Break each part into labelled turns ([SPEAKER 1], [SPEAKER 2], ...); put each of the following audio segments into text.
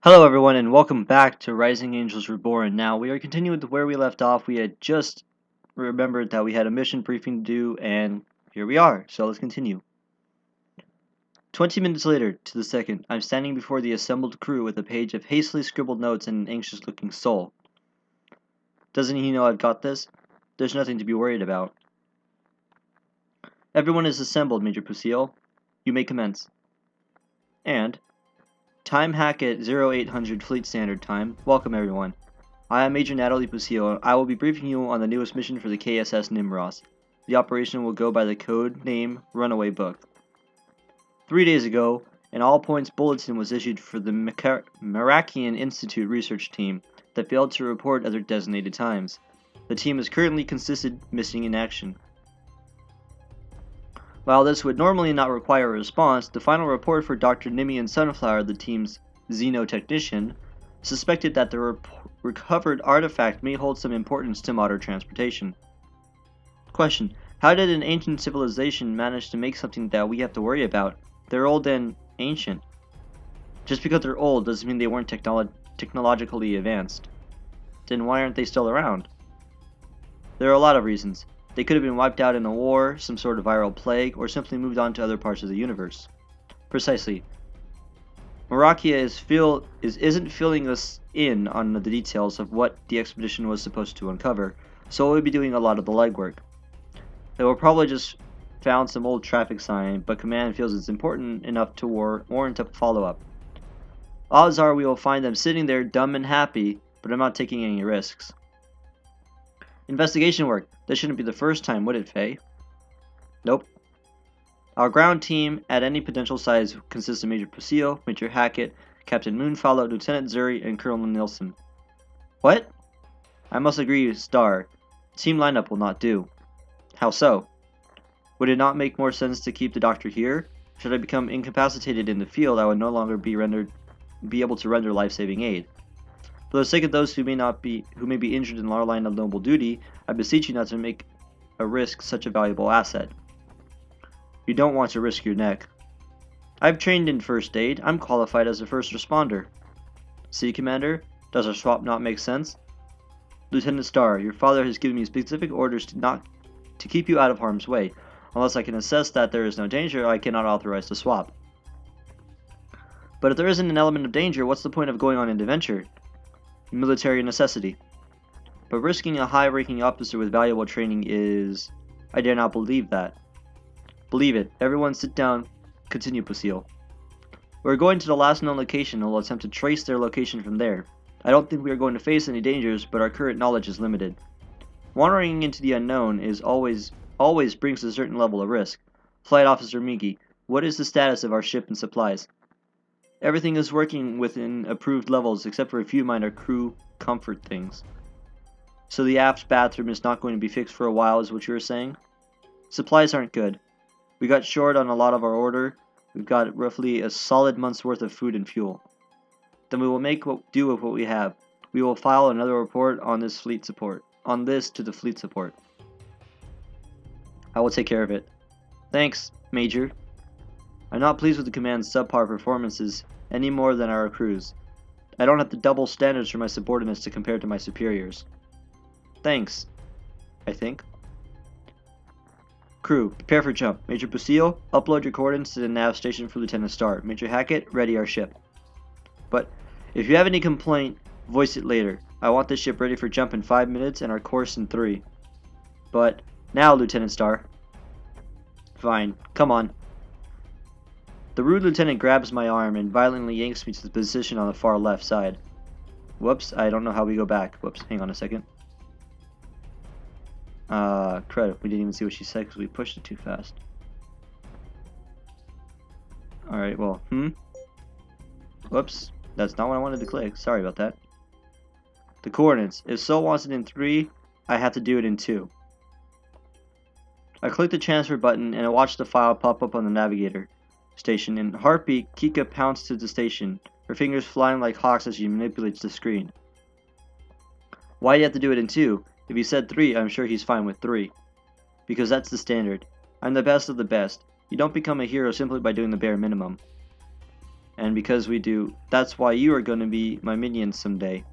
[SPEAKER 1] Hello everyone and welcome back to Rising Angels Reborn. Now we are continuing with where we left off. We had just remembered that we had a mission briefing to do and here we are. So let's continue. 20 minutes later, to the second, I'm standing before the assembled crew with a page of hastily scribbled notes and an anxious looking soul. Doesn't he know I've got this? There's nothing to be worried about. Everyone is assembled, Major Pusile. You may commence. And time hack at 0800 Fleet Standard Time. Welcome everyone. I am Major Natalie Pusile. I will be briefing you on the newest mission for the KSS Nimros. The operation will go by the code name Runaway Book. 3 days ago, an all-points bulletin was issued for the Merakian Institute research team that failed to report at their designated times. The team is currently considered missing in action. While this would normally not require a response, the final report for Dr. Nimian Sunflower, the team's xenotechnician, suspected that the recovered artifact may hold some importance to modern transportation. Question: how did an ancient civilization manage to make something that we have to worry about? They're old and ancient. Just because they're old doesn't mean they weren't technologically advanced. Then why aren't they still around? There are a lot of reasons. They could have been wiped out in a war, some sort of viral plague, or simply moved on to other parts of the universe. Precisely. Merakia isn't filling us in on the details of what the expedition was supposed to uncover, so we'll be doing a lot of the legwork. They will probably just found some old traffic sign, but Command feels it's important enough to warrant a follow-up. Odds are we will find them sitting there dumb and happy, but I'm not taking any risks. Investigation work. This shouldn't be the first time, would it, Faye? Nope. Our ground team at any potential size consists of Major Pusile, Major Hackett, Captain Moonfollow, Lieutenant Zuri, and Colonel Nilsson. What? I must agree, Star. Team lineup will not do. How so? Would it not make more sense to keep the doctor here? Should I become incapacitated in the field, I would no longer be able to render life-saving aid. For the sake of those who may be injured in our line of noble duty, I beseech you not to make a risk such a valuable asset. You don't want to risk your neck. I've trained in first aid. I'm qualified as a first responder. See, Commander? Does our swap not make sense? Lieutenant Starr, your father has given me specific orders to keep you out of harm's way. Unless I can assess that there is no danger, I cannot authorize the swap. But if there isn't an element of danger, what's the point of going on an adventure? Military necessity. But risking a high-ranking officer with valuable training is... I dare not believe that. Believe it. Everyone sit down. Continue, Pusile. We're going to the last known location and will attempt to trace their location from there. I don't think we are going to face any dangers, but our current knowledge is limited. Wandering into the unknown is always brings a certain level of risk. Flight Officer Migi, what is the status of our ship and supplies? Everything is working within approved levels except for a few minor crew comfort things. So the aft bathroom is not going to be fixed for a while, is what you were saying? Supplies aren't good. We got short on a lot of our order. We've got roughly a solid month's worth of food and fuel. Then we will make do with what we have. We will file another report on this to the fleet support. I will take care of it. Thanks, Major. I'm not pleased with the command's subpar performances any more than our crews. I don't have the double standards for my subordinates to compare to my superiors. Thanks, I think. Crew, prepare for jump. Major Pusile, upload your coordinates to the nav station for Lieutenant Starr. Major Hackett, ready our ship. But if you have any complaint, voice it later. I want this ship ready for jump in 5 minutes and our course in 3. But now, Lieutenant Starr. Fine, come on. The rude lieutenant grabs my arm and violently yanks me to the position on the far left side. Whoops, I don't know how we go back. Whoops, hang on a second. Crud, we didn't even see what she said because we pushed it too fast. Alright, well, Whoops, that's not what I wanted to click. Sorry about that. The coordinates. If Sol wants it in 3, I have to do it in 2. I click the transfer button and I watch the file pop up on the navigator station. In heartbeat, Kika pounced to the station, her fingers flying like hawks as she manipulates the screen. Why do you have to do it in 2? If he said 3, I'm sure he's fine with 3. Because that's the standard. I'm the best of the best. You don't become a hero simply by doing the bare minimum. And because we do, that's why you are going to be my minion someday.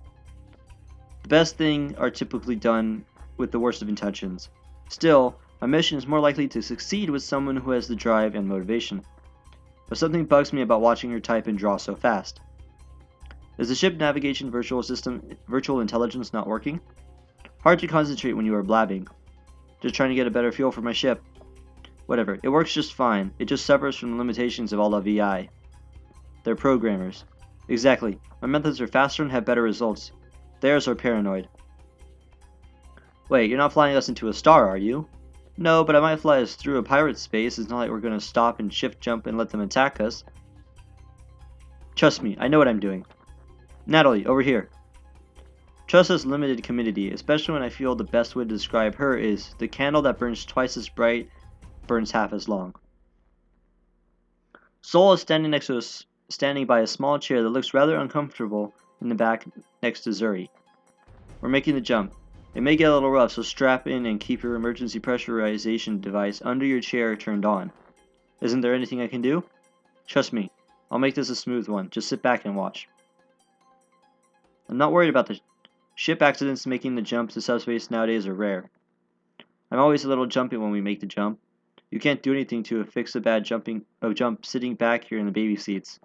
[SPEAKER 1] The best things are typically done with the worst of intentions. Still, my mission is more likely to succeed with someone who has the drive and motivation. But something bugs me about watching her type and draw so fast. Is the ship navigation virtual intelligence not working? Hard to concentrate when you are blabbing. Just trying to get a better feel for my ship. Whatever, it works just fine. It just suffers from the limitations of all the VI. They're programmers. Exactly. My methods are faster and have better results. Theirs are paranoid. Wait, you're not flying us into a star, are you? No, but I might fly us through a pirate space. It's not like we're going to stop and shift jump and let them attack us. Trust me, I know what I'm doing. Natalie, over here. Trust has limited community, especially when I feel the best way to describe her is the candle that burns twice as bright, burns half as long. Soul is standing by a small chair that looks rather uncomfortable in the back next to Zuri. We're making the jump. It may get a little rough, so strap in and keep your emergency pressurization device under your chair turned on. Isn't there anything I can do? Trust me, I'll make this a smooth one. Just sit back and watch. I'm not worried about the ship accidents. Making the jump to subspace nowadays are rare. I'm always a little jumpy when we make the jump. You can't do anything to fix the bad jump sitting back here in the baby seats.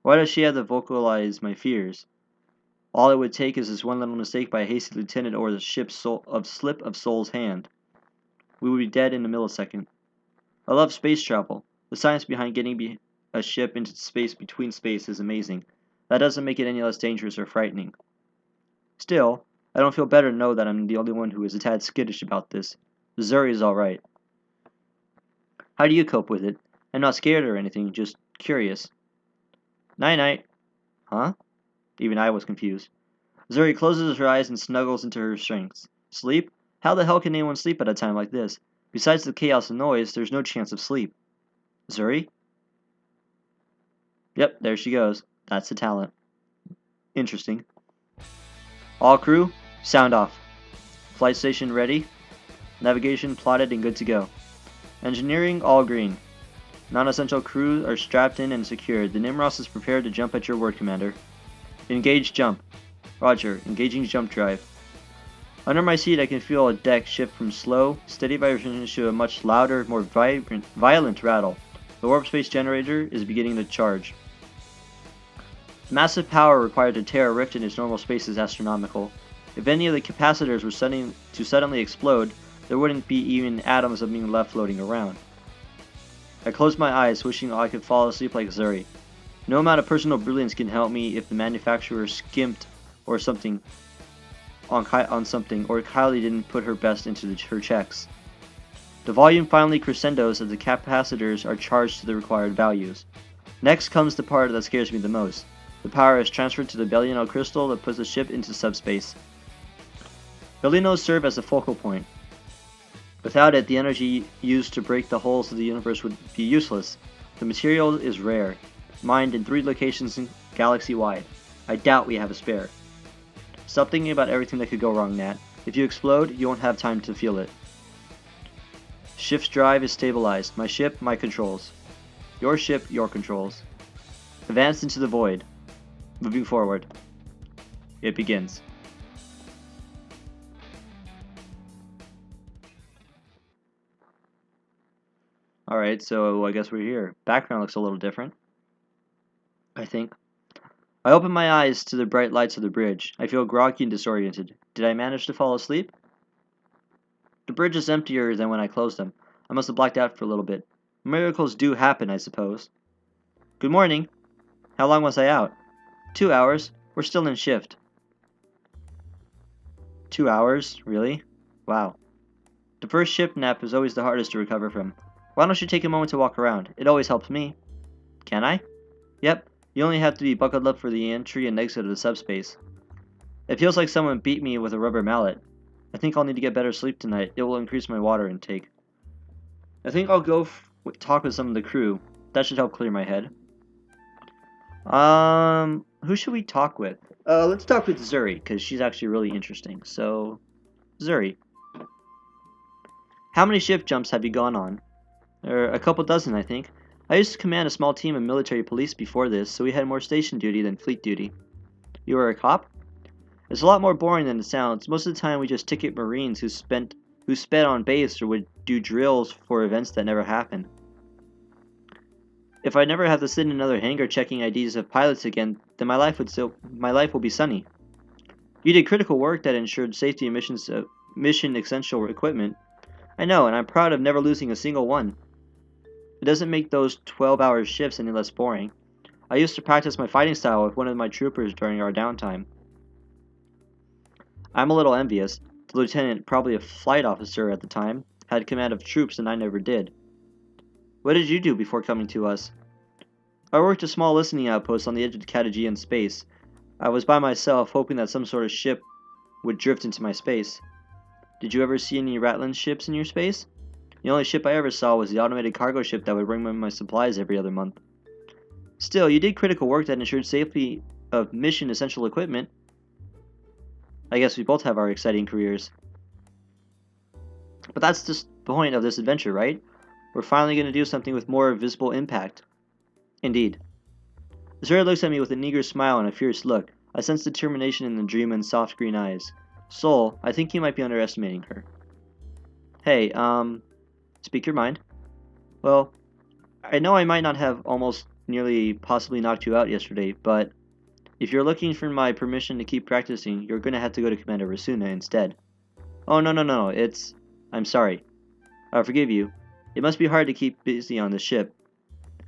[SPEAKER 1] Why does she have to vocalize my fears? All it would take is this one little mistake by a hasty lieutenant or the ship's slip of Soul's hand. We would be dead in a millisecond. I love space travel. The science behind getting a ship into space between space is amazing. That doesn't make it any less dangerous or frightening. Still, I don't feel better to know that I'm the only one who is a tad skittish about this. Zuri is alright. How do you cope with it? I'm not scared or anything, just curious. Night-night. Huh? Even I was confused. Zuri closes her eyes and snuggles into her strengths. Sleep? How the hell can anyone sleep at a time like this? Besides the chaos and noise, there's no chance of sleep. Zuri? Yep, there she goes. That's the talent. Interesting. All crew, sound off. Flight station ready. Navigation plotted and good to go. Engineering, all green. Non-essential crew are strapped in and secured. The Nimros is prepared to jump at your word, Commander. Engage jump. Roger, engaging jump drive. Under my seat I can feel a deck shift from slow, steady vibration to a much louder, more violent rattle. The warp space generator is beginning to charge. The massive power required to tear a rift in its normal space is astronomical. If any of the capacitors were suddenly explode, there wouldn't be even atoms of being left floating around. I closed my eyes, wishing I could fall asleep like Zuri. No amount of personal brilliance can help me if the manufacturer skimped or something on something, or Kylie didn't put her best into her checks. The volume finally crescendos as the capacitors are charged to the required values. Next comes the part that scares me the most. The power is transferred to the Bellino crystal that puts the ship into subspace. Bellinos serve as a focal point. Without it, the energy used to break the holes of the universe would be useless. The material is rare, mined in 3 locations galaxy-wide. I doubt we have a spare. Stop thinking about everything that could go wrong, Nat. If you explode, you won't have time to feel it. Ship's drive is stabilized. My ship, my controls. Your ship, your controls. Advance into the void. Moving forward. It begins. Alright, so I guess we're here. Background looks a little different, I think. I open my eyes to the bright lights of the bridge. I feel groggy and disoriented. Did I manage to fall asleep? The bridge is emptier than when I closed them. I must have blacked out for a little bit. Miracles do happen, I suppose. Good morning. How long was I out? 2 hours. We're still in shift. 2 hours? Really? Wow. The first ship nap is always the hardest to recover from. Why don't you take a moment to walk around? It always helps me. Can I? Yep. You only have to be buckled up for the entry and exit of the subspace. It feels like someone beat me with a rubber mallet. I think I'll need to get better sleep tonight. It will increase my water intake. I think I'll go talk with some of the crew. That should help clear my head. Who should we talk with? Let's talk with Zuri, because she's actually really interesting. So, Zuri. How many ship jumps have you gone on? A couple dozen, I think. I used to command a small team of military police before this, so we had more station duty than fleet duty. You were a cop? It's a lot more boring than it sounds. Most of the time we just ticket Marines who sped on base or would do drills for events that never happen. If I never have to sit in another hangar checking IDs of pilots again, then my life will be sunny. You did critical work that ensured safety and mission essential equipment. I know, and I'm proud of never losing a single one. It doesn't make those 12-hour shifts any less boring. I used to practice my fighting style with one of my troopers during our downtime. I'm a little envious. The lieutenant, probably a flight officer at the time, had command of troops and I never did. What did you do before coming to us? I worked a small listening outpost on the edge of Catagean space. I was by myself, hoping that some sort of ship would drift into my space. Did you ever see any Ratland ships in your space? The only ship I ever saw was the automated cargo ship that would bring me my supplies every other month. Still, you did critical work that ensured safety of mission essential equipment. I guess we both have our exciting careers. But that's just the point of this adventure, right? We're finally going to do something with more visible impact. Indeed. The Zora looks at me with an eager smile and a fierce look. I sense determination in the dreamer's soft green eyes. Soul, I think you might be underestimating her. Hey, speak your mind. Well, I know I might not have almost nearly possibly knocked you out yesterday, but if you're looking for my permission to keep practicing, you're going to have to go to Commander Rasuna instead. Oh, no, I'm sorry. I'll forgive you. It must be hard to keep busy on the ship.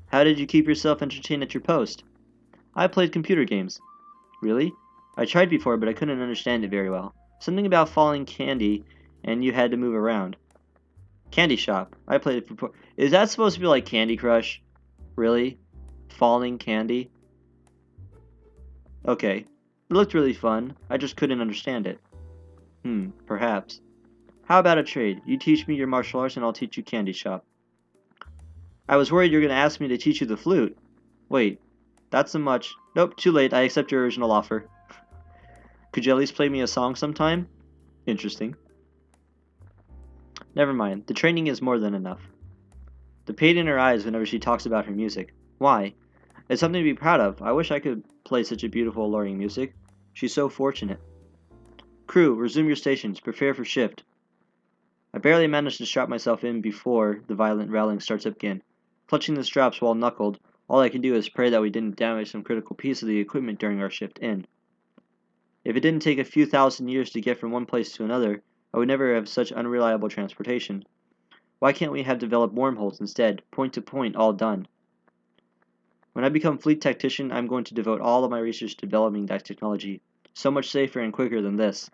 [SPEAKER 1] How did you keep yourself entertained at your post? I played computer games. Really? I tried before, but I couldn't understand it very well. Something about falling candy, and you had to move around. Candy Shop. I played it before. Is that supposed to be like Candy Crush? Really? Falling candy? Okay. It looked really fun. I just couldn't understand it. Perhaps. How about a trade? You teach me your martial arts and I'll teach you Candy Shop. I was worried you were going to ask me to teach you the flute. Wait, that's a much... Nope, too late. I accept your original offer. Could you at least play me a song sometime? Interesting. Never mind. The training is more than enough. The pain in her eyes whenever she talks about her music. Why? It's something to be proud of. I wish I could play such a beautiful, alluring music. She's so fortunate. Crew, resume your stations. Prepare for shift. I barely managed to strap myself in before the violent rattling starts up again. Clutching the straps while knuckled, all I can do is pray that we didn't damage some critical piece of the equipment during our shift in. If it didn't take a few thousand years to get from one place to another, I would never have such unreliable transportation. Why can't we have developed wormholes instead, point to point, all done? When I become fleet tactician, I'm going to devote all of my research to developing that technology. So much safer and quicker than this.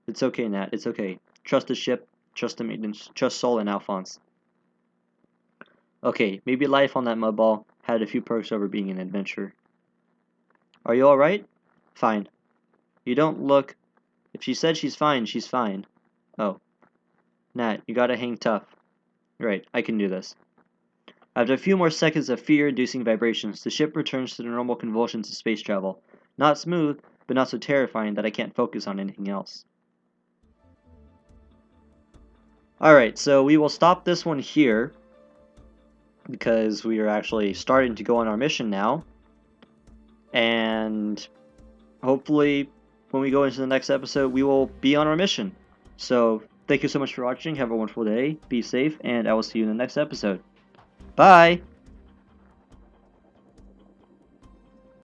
[SPEAKER 1] It's okay, Nat, it's okay. Trust the ship, trust the maintenance, trust Sol and Alphonse. Okay, maybe life on that mudball had a few perks over being an adventurer. Are you alright? Fine. You don't look... If she said she's fine, she's fine. Oh. Nat, you gotta hang tough. Right, I can do this. After a few more seconds of fear-inducing vibrations, the ship returns to the normal convulsions of space travel. Not smooth, but not so terrifying that I can't focus on anything else. Alright, so we will stop this one here, because we are actually starting to go on our mission now. And hopefully, when we go into the next episode, we will be on our mission. So, thank you so much for watching, have a wonderful day, be safe, and I will see you in the next episode. Bye!